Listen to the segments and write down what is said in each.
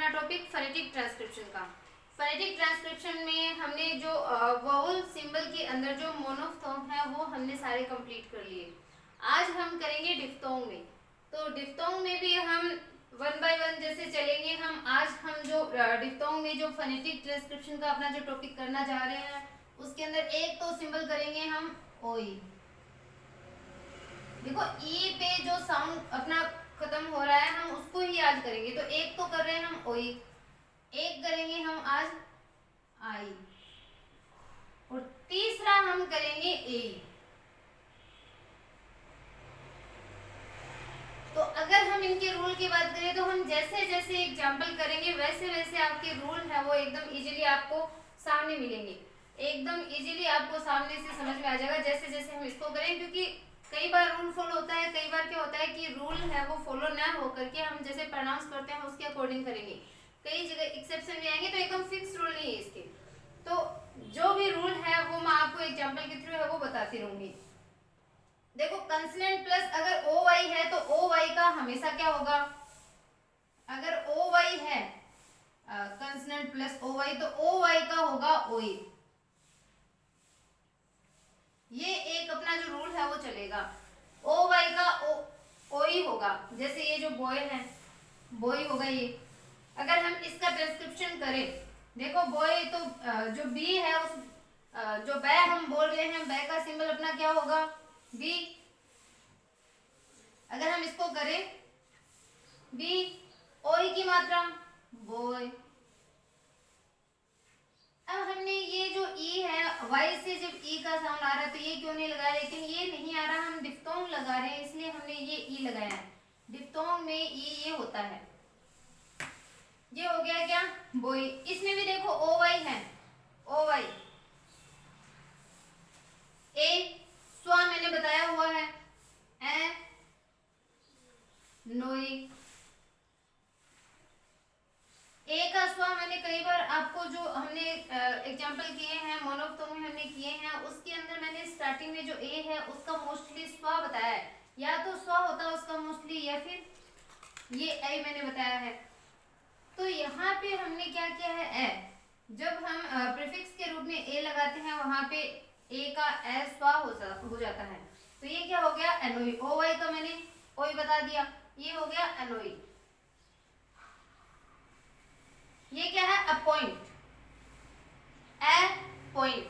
अपना topic phonetic transcription का। Phonetic transcription में हमने जो वोवल सिंबल के अंदर जो मोनोफ्थोंग है वो हमने सारे कंप्लीट कर लिए। आज हम करेंगे डिफ्थोंग में। तो डिफ्थोंग में भी हम वन बाय वन जैसे चलेंगे। आज हम जो डिफ्थोंग में जो फोनेटिक ट्रांसक्रिप्शन का अपना जो टॉपिक करना जा रहे हैं उसके अंदर एक तो सिंबल करेंगे हम ओई। देखो ई पे जो साउंड अपना खत्म हो रहा है हम उसको ही आज करेंगे। तो एक तो कर रहे हैं हम ओई, एक करेंगे हम आज आई, और तीसरा हम करेंगे ए। तो अगर हम इनके रूल की बात करें तो हम जैसे जैसे एग्जाम्पल करेंगे वैसे वैसे आपके रूल है वो एकदम इजीली आपको सामने मिलेंगे, एकदम इजीली आपको सामने से समझ में आ जाएगा जैसे जैसे हम इसको करें। क्योंकि कई बार रूल फॉलो होता है, कई बार क्या होता है कि रूल है वो फॉलो ना हो करके हम जैसे प्रोनाउंस करते हैं उसके अकॉर्डिंग करेंगे। कई जगह एक्सेप्शन भी आएंगे, तो एकदम फिक्स रूल नहीं है इसके। तो जो भी रूल है वो मैं आपको एग्जाम्पल के थ्रू है वो बताती रहूंगी। देखो कंसोनेंट प्लस अगर ओ वाई है तो ओ वाई का हमेशा क्या होगा, अगर ओ वाई है कंसोनेंट प्लस ओ वाई तो ओ वाई का होगा ओई। ये एक अपना जो रूल है वो चलेगा। ओ वाई का ओई होगा। जैसे ये जो बॉय है बॉय होगा ये। अगर हम इसका ट्रांसक्रिप्शन करें, देखो बॉय तो जो बी है उस जो बै हम बोल रहे हैं बै का सिंबल अपना क्या होगा बी। अगर हम इसको करें बी ओई की मात्रा बॉय। अब हमने ये जो ई है वाई से जब ई का साउंड आ रहा है तो ये क्यों नहीं लगाया, लेकिन ये नहीं आ रहा, हम डिफ्थोंग लगा रहे हैं इसलिए हमने ये ई लगाया है। डिफ्थोंग में ई ये होता है, ये हो गया क्या बोई। इसमें भी देखो ओ वाई है, ओ वाई ए स्वा मैंने बताया हुआ है ए नोई। ए का स्वा मैंने कई बार आपको जो हमने एग्जांपल किए हैं मोनोफ्थोंग में हमने किए हैं उसके अंदर मैंने स्टार्टिंग में जो ए है उसका मोस्टली स्वा बताया है, या तो स्वा होता है उसका मोस्टली या फिर ये ए मैंने बताया है। तो यहाँ पे हमने क्या किया है ए, जब हम प्रीफिक्स के रूप में ए लगाते हैं वहां पे ए का ए स्वा हो जाता है। तो ये क्या हो गया एनोई। ओ वाई का मैंने ओई बता दिया, ये हो गया एनोई। ये क्या है अपॉइंट, ए पॉइंट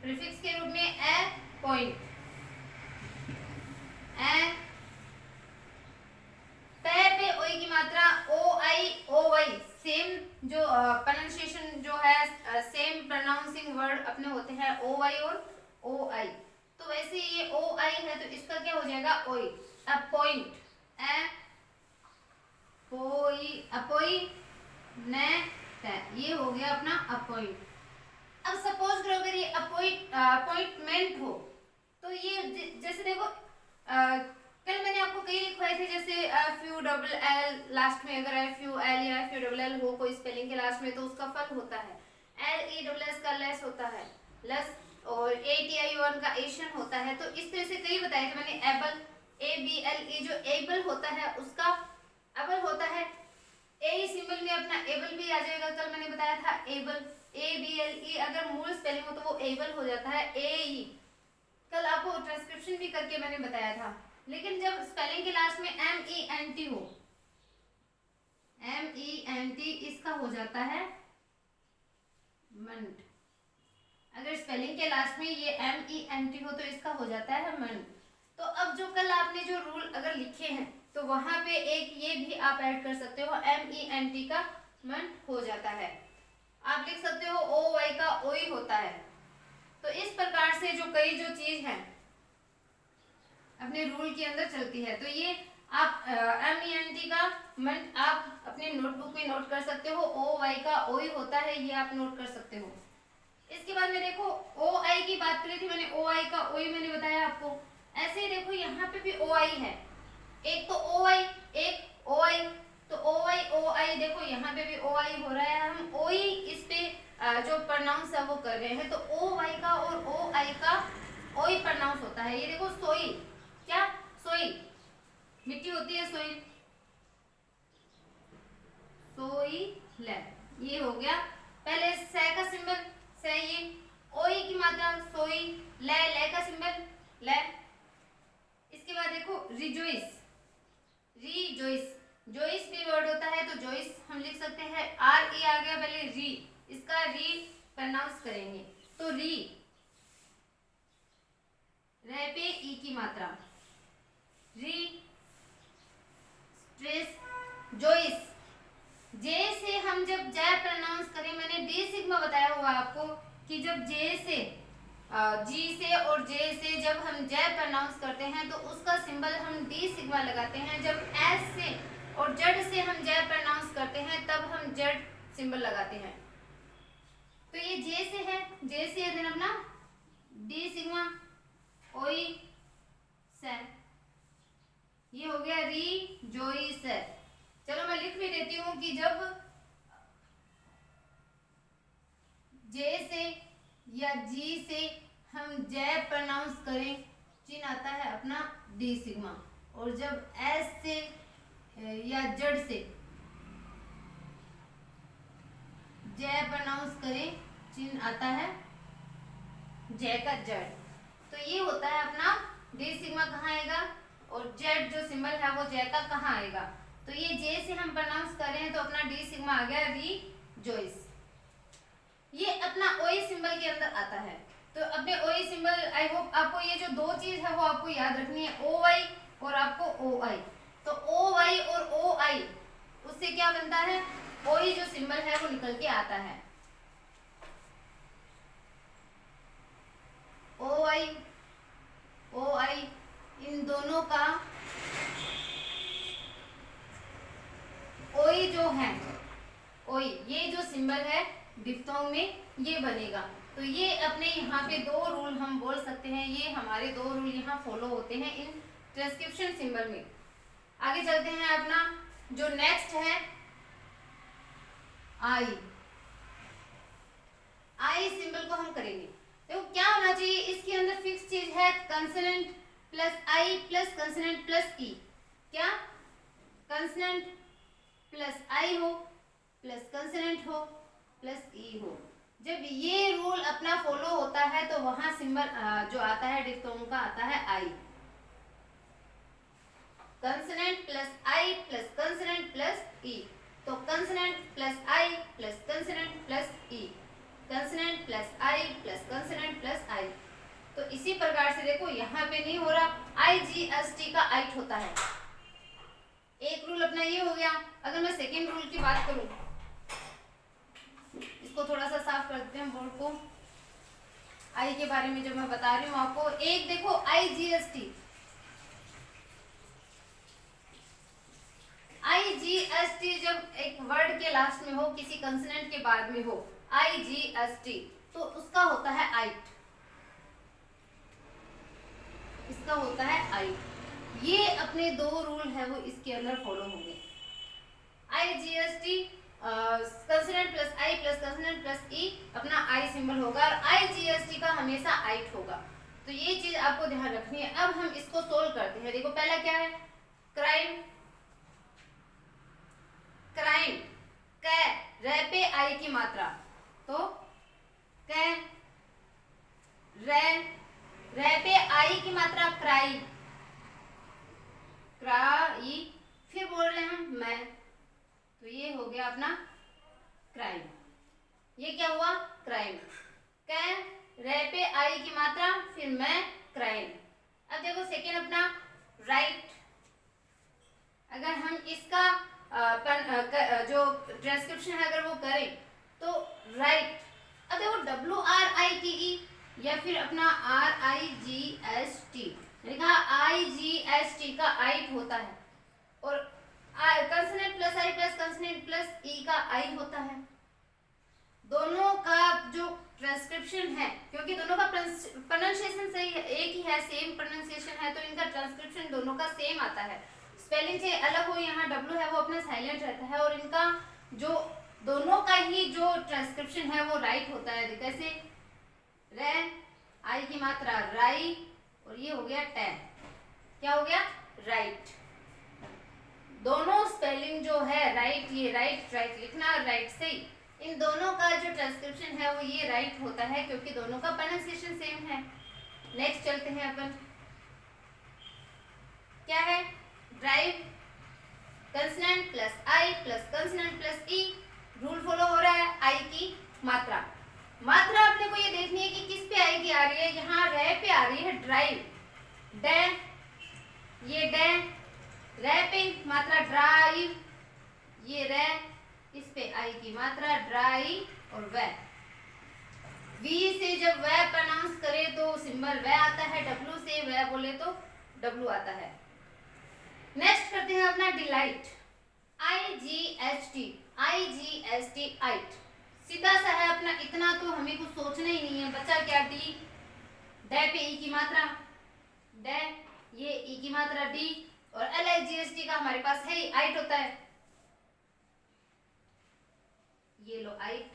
प्रीफिक्स के रूप में ए पॉइंट। ए पे ओई की मात्रा ओ आई ओ वाई, सेम जो प्रोनाउंसिएशन जो है सेम प्रोनाउंसिंग वर्ड अपने होते हैं ओ वाई और ओ आई। तो वैसे ये ओ आई है तो इसका क्या हो जाएगा ओई। अपॉइंट ए पोई अपोई ने ये हो गया अपना अपॉइंट। अब सपोज करो अगर ये अपॉइंटमेंट हो तो ये जैसे देखो कल मैंने आपको कई लिखवाए थे जैसे फ्यू डबल एल लास्ट में अगर है फ्यू एल या फ्यू डबल एल हो कोई स्पेलिंग के लास्ट में तो उसका फल होता है एल ई डबल एस का लेस होता है लेस, और ए टी आई वन का एशियन होता है। तो इस तरह से कई बताए थे मैंने। Able A B L E जो एबल होता है उसका अबल होता है। ए सिंबल में अपना एबल भी आ जाएगा, कल मैंने बताया था able A B L E अगर मूल स्पेलिंग हो तो वो एबल हो जाता है ए ई। कल आपको ट्रांसक्रिप्शन भी करके मैंने बताया था। लेकिन जब स्पेलिंग के लास्ट में एम ई एन टी हो, एम ई एन टी इसका हो जाता है मंट। अगर स्पेलिंग के लास्ट में ये एम ई एन टी हो तो इसका हो जाता है मंट। तो अब जो कल आपने जो रूल अगर लिखे हैं तो वहां पे एक ये भी आप ऐड कर सकते हो, एम ई एन टी का मंट हो जाता है। आप लिख सकते हो ओ वाई का ओई होता है। तो इस प्रकार से जो कई जो चीज है अपने रूल के अंदर चलती है। तो ये आप एम ई एन टी का मंट आप अपने नोटबुक में नोट कर सकते हो, ओ वाई का ओई होता है ये आप नोट कर सकते हो। इसके बाद में देखो ओ आई की बात करी थी मैंने, ओ आई का ओई मैंने बताया आपको। ऐसे ही देखो यहाँ पे भी ओ आई है, एक तो ओ आई एक ओ आई। तो ओ आई देखो यहाँ पे भी ओ आई हो रहा है, हम ओ ई इस पे जो प्रोनाउंस है वो कर रहे हैं। तो ओ वाई का और ओ आई का ओई प्रोनाउंस होता है। ये देखो सोई, क्या सोई मिट्टी होती है सोई, सोई ले, ये हो गया पहले से का सिंबल से, ये ओई की मात्रा सोई, ले का सिंबल ले। इसके बाद देखो रिजोइस, रिजोइस, जोइस भी वर्ड होता है तो जोइस हम लिख सकते हैं, आर ई आ गया पहले री, इसका री प्रोनाउंस करेंगे तो री, रे पे ई की मात्रा, री स्ट्रेस जोइस। जे से हम जब जय प्रोनाउंस करें, मैंने डी सिग्मा बताया हुआ आपको कि जब जे से जी से और जे से जब हम जय प्रोनाउंस करते हैं तो उसका सिंबल हम डी सिग्मा लगाते हैं। जब एस से और जेड से हम जय प्रोनाउंस करते हैं तब हम जेड सिंबल लगाते हैं। तो ये जे से है, जे से है देन अपना डी सिग्मा ओई से, ये हो गया री जोई से। चलो मैं लिख भी देती हूँ कि जब जे से या जी से हम जय प्रोनाउंस करें, चिन्ह आता है अपना डी सिग्मा, और जब एस से या जेड से जय प्रोनाउंस करें, चिन्ह आता है जय का जेड। तो ये होता है अपना डी सिग्मा कहाँ आएगा, और जेड जो सिंबल है वो जय का कहाँ आएगा। तो ये जे से हम प्रोनाउंस कर रहे हैं तो अपना डी सिग्मा आ गया री जोइस। ये अपना ओई सिंबल के अंदर आता है। तो अपने ओई सिंबल, आई होप आपको ये जो दो चीज है वो आपको याद रखनी है, ओ वाई और आपको ओ आई। तो ओ वाई और ओ आई उससे क्या बनता है, ओई जो सिंबल है वो निकल के आता है। ओ आई इन दोनों का ओई जो है, ओई ये जो सिंबल है डिप्थोंग में ये बनेगा। तो ये अपने यहाँ पे दो रूल हम बोल सकते हैं, ये हमारे दो रूल यहाँ फॉलो होते हैं इन ट्रांसक्रिप्शन सिंबल में। आगे चलते हैं, अपना जो नेक्स्ट है आई, आई सिंबल को हम करेंगे। देखो क्या होना चाहिए, इसके अंदर फिक्स चीज है consonant plus I plus consonant plus ई। क्या कंसोनेंट प्लस आई हो प्लस कंसोनेंट हो प्लस ई हो। जब ये रूल अपना फॉलो होता है तो वहां सिंबल जो आता है डिप्थोंग का आता है आई। Consonant plus I plus consonant plus ई, तो consonant plus I plus consonant plus E, consonant plus I plus consonant plus आई। तो इसी प्रकार से देखो यहाँ पे नहीं हो रहा, आई जी एस टी का आइट होता है। एक रूल अपना ये हो गया। अगर मैं सेकेंड रूल की बात करूं, इसको थोड़ा सा साफ कर देते हैं बोर्ड को। आई के बारे में जब मैं बता रही हूँ आपको, एक देखो आई जी एस टी, आई जी एस टी जब एक वर्ड के लास्ट में हो, किसी कंसोनेंट के बाद में हो, आई जी एस टी, तो उसका होता है आइट, इसका होता है आइट। ये अपने दो रूल है वो इसके अंदर फॉलो होंगे। I G S T consonant plus I plus consonant plus E अपना आई सिंबल होगा, और आई जी एस टी का हमेशा आइट होगा। तो ये चीज आपको ध्यान रखनी है। अब हम इसको सोल्व करते हैं। देखो पहला क्या है, क्राइम, क्राइम कै रे पे आई की मात्रा, तो कै रे पे आई की मात्रा क्राई, क्राई, फिर बोल रहे हैं हम मैं, तो ये हो गया अपना क्राइम। ये क्या हुआ, क्राइम। कै रे पे आई की मात्रा फिर मैं, क्राइम। अब देखो सेकेंड अपना राइट। अगर हम इसका जो ट्रांसक्रिप्शन है अगर वो करें तो राइट। अब देखो W R I T E या फिर अपना are I G S T, देखा आई जी एस टी का आइट होता है, और consonant plus I plus consonant plus ई का आई होता है। दोनों का जो ट्रांसक्रिप्शन है, क्योंकि दोनों का प्रोनाउंसिएशन सही है, एक ही है, सेम प्रोनाउंसिएशन है, तो इनका ट्रांसक्रिप्शन दोनों का सेम आता है। स्पेलिंग से अलग हो, यहाँ डब्ल्यू है वो अपना साइलेंट रहता है, और इनका जो दोनों का ही जो ट्रांसक्रिप्शन है वो राइट होता है। कैसे, रे आई की मात्रा राई, और ये हो गया टे, क्या हो गया, राइट। दोनों स्पेलिंग जो है राइट राइट, ये राइट, राइट लिखना और राइट सही, इन दोनों का जो ट्रांसक्रिप्शन है वो ये राइट होता है क्योंकि दोनों का प्रोनाउंसिएशन सेम है। नेक्स्ट चलते हैं अपन, क्या है, drive consonant plus I plus consonant plus E, rule follow हो रहा है, आई की मात्रा। मात्रा अपने को ये देखनी है कि किस पे आई की आ रही है, यहाँ रे पे आ रही है ड्राइव, डे, ये डे, रे पे मात्रा ड्राइव, ये रे, इस पे आई की मात्रा ड्राई और वे। वी से जब वे प्रोनाउंस करे तो सिंबल वे आता है, डब्ल्यू से वे बोले तो डब्ल्यू आता है। नेक्स्ट करते हैं अपना डिलाइट, IGHT, IGST, आइट, सीधा सा है अपना, इतना तो हमें कुछ सोचना ही नहीं है। बचा क्या, डी, डे पे ई की मात्रा, डे, ये ई की मात्रा डी, और LIGHT का हमारे पास है ही, आइट होता है, ये लो आइट,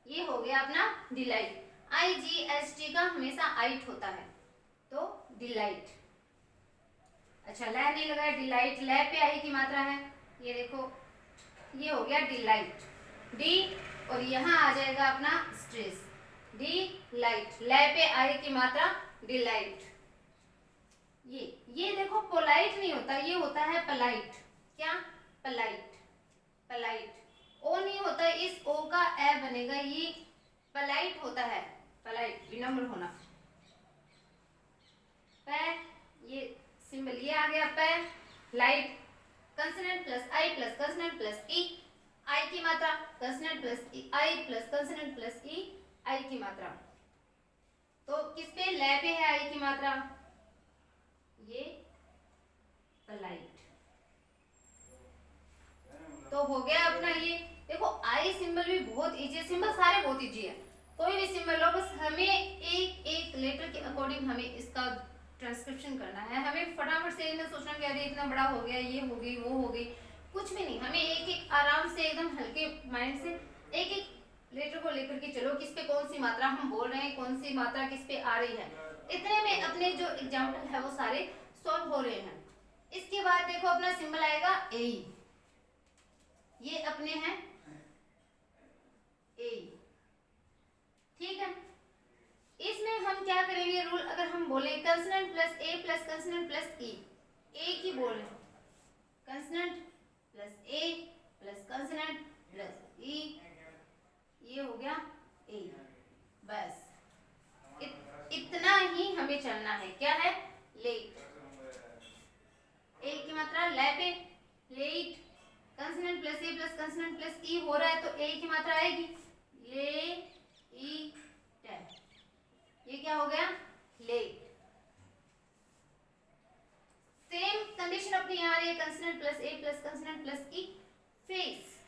ये हो गया अपना डिलाइट। IGHT का हमेशा आइट होता है, तो डिलाइट। अच्छा, लै नहीं लगाया, डिलाइट, लै पे आई की मात्रा है, ये देखो, ये हो गया डिलाइट, डी, और यहाँ आ जाएगा अपना स्ट्रेस, डी लाइट, लै पे आई की मात्रा डिलाइट। ये देखो पोलाइट नहीं होता, ये होता है पलाइट, क्या, पलाइट, पलाइट, ओ नहीं होता, इस ओ का ए बनेगा, ये पलाइट होता है, पलाइट, विनम्र होना। पे, ये सिंबल ये आ गया पे, light, consonant plus I plus consonant plus ई, आई की मात्रा, कंसोनेंट प्लस ई, आई प्लस कंसोनेंट प्लस ई, आई की मात्रा। तो किस पे, लै पे है आई की मात्रा, ये पलाइट। तो हो गया अपना ये, देखो आई सिंबल भी बहुत इजी है, सिंबल सारे बहुत इजी है, कोई भी सिंबल हो, बस हमें एक एक लेटर के अकॉर्डिंग हमें इसका ट्रांसक्रिप्शन करना है। हमें फटाफट से इतना सोचना कि अरे इतना बड़ा हो गया, ये हो गई, वो हो गई, कुछ भी नहीं, हमें एक एक आराम से एकदम हल्के माइंड से एक एक लेटर को लेकर के चलो, किस पे कौन सी मात्रा हम बोल रहे हैं, कौन सी मात्रा किस पे आ रही है, इतने में अपने जो एग्जाम्पल है वो सारे सॉल्व हो रहे हैं। इसके बाद देखो अपना सिंबल आएगा ए, ये अपने हैं ए, ठीक है। इसमें हम क्या करेंगे, रूल अगर हम बोले कंसोनेंट प्लस ए प्लस कंसोनेंट प्लस ई, ए की बोल रहे, कंसोनेंट प्लस ए प्लस कंसोनेंट प्लस ई, ये हो गया ए, बस इतना ही हमें चलना है, क्या है, लेट, ए की मात्रा लै पे, लेट, कंसोनेंट प्लस ए प्लस कंसोनेंट प्लस ई हो रहा है तो ए की मात्रा आएगी, ले ई टे, ये क्या हो गया, लेट। सेम कंडीशन अपनी यहाँ आ रही है, कंसोनेंट प्लस ए प्लस कंसोनेंट प्लस ई, फेस,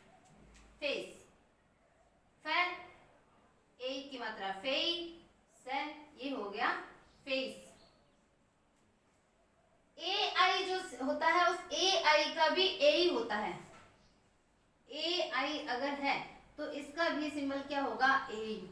फेस, फे, ए की मात्रा फे, से, ये हो गया फेस। ए आई जो होता है उस ए आई का भी ए ही होता है, ए आई अगर है तो इसका भी सिंबल क्या होगा, ए।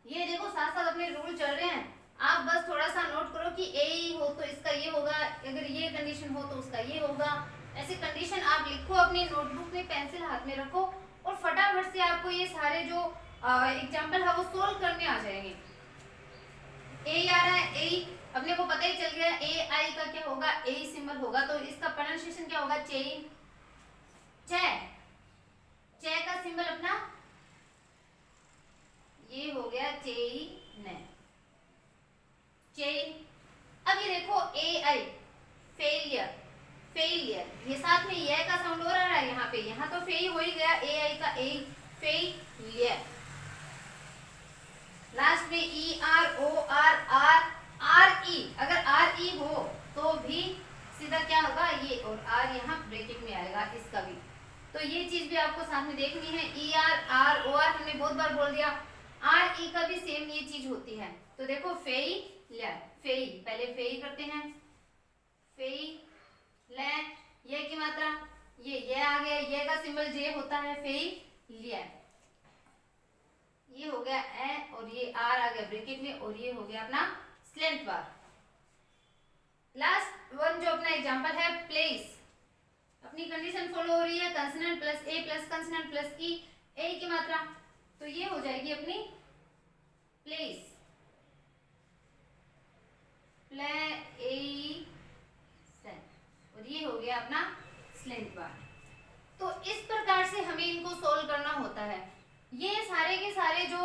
ये देखो साथ साथ अपने रूल चल रहे हैं, आप बस थोड़ा सा नोट करो कि ए ही हो तो इसका ये होगा, अगर ये कंडीशन हो तो उसका ये होगा, ऐसे कंडीशन आप लिखो अपनी नोटबुक में, पेंसिल हाथ में रखो और फटाफट से आपको ये सारे जो एग्जाम्पल है वो सोल्व करने आ जाएंगे। ए आ रहा है, ए अपने को पता ही चल गया, ए आई का क्या होगा, ए सिंबल होगा, तो इसका प्रोनाउंसिएशन क्या होगा, चेन, चे, चे का सिंबल अपना ये हो गया चेन, चेन। अब ये देखो ए आई, फेलियर, फेलियर, ये साथ में ये का साउंड हो रहा है यहाँ पे, यहाँ तो फे हो ही गया, ए आई का ए, फेलियर, लास्ट में E R O R R R E, अगर आर ई हो तो भी सीधा क्या होगा, ये और आर यहाँ ब्रैकेट में आएगा इसका भी, तो ये चीज भी आपको साथ में देखनी है। E R R O R हमने बहुत बार बोल दिया, आर ई का भी सेम ये चीज होती है। तो देखो फेई ले, फेई पहले फेई करते हैं, फेई ले, ये की मात्रा ये आ गया, ये का सिंबल जे होता है, फेई लिया, ये हो गया ए और ये आर आ गया ब्रैकेट में और ये हो गया अपना स्लेंट बार। लास्ट वन जो अपना एग्जांपल है प्लेस, अपनी कंडीशन फॉलो हो रही है, कंसोनेंट प्लस ए प्लस कंसोनेंट प्लस ई, ए की मात्रा, तो ये हो जाएगी अपनी प्लेस प्लेसन, और ये हो गया अपना स्लेंथ बार। तो इस प्रकार से हमें इनको सोल्व करना होता है। ये सारे के सारे जो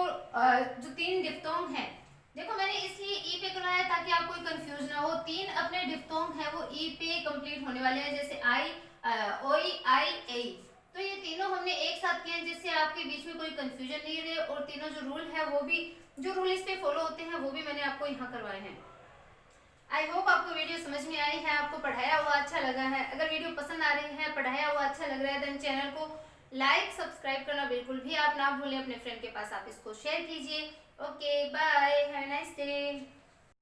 3 डिप्थोंग हैं, देखो मैंने इसलिए ई पे कराया ताकि आप कोई कंफ्यूज ना हो। 3 अपने डिप्थोंग है वो ई पे कंप्लीट होने वाले हैं, जैसे आई, ओई, आई, ए। तो ये तीनों हमने एक साथ किए हैं जिससे आपके बीच में कोई कंफ्यूजन नहीं रहे, और तीनों जो रूल है वो भी, जो रूल इस पे फॉलो होते हैं वो भी मैंने आपको यहाँ करवाए हैं। आई होप आपको वीडियो समझ में आई है, आपको पढ़ाया हुआ अच्छा लगा है। अगर वीडियो पसंद आ रही है, पढ़ाया हुआ अच्छा लग रहा है, देन चैनल को लाइक सब्सक्राइब करना बिल्कुल भी आप ना भूलें। अपने फ्रेंड के पास आप इसको शेयर कीजिए। Okay bye, have a nice day.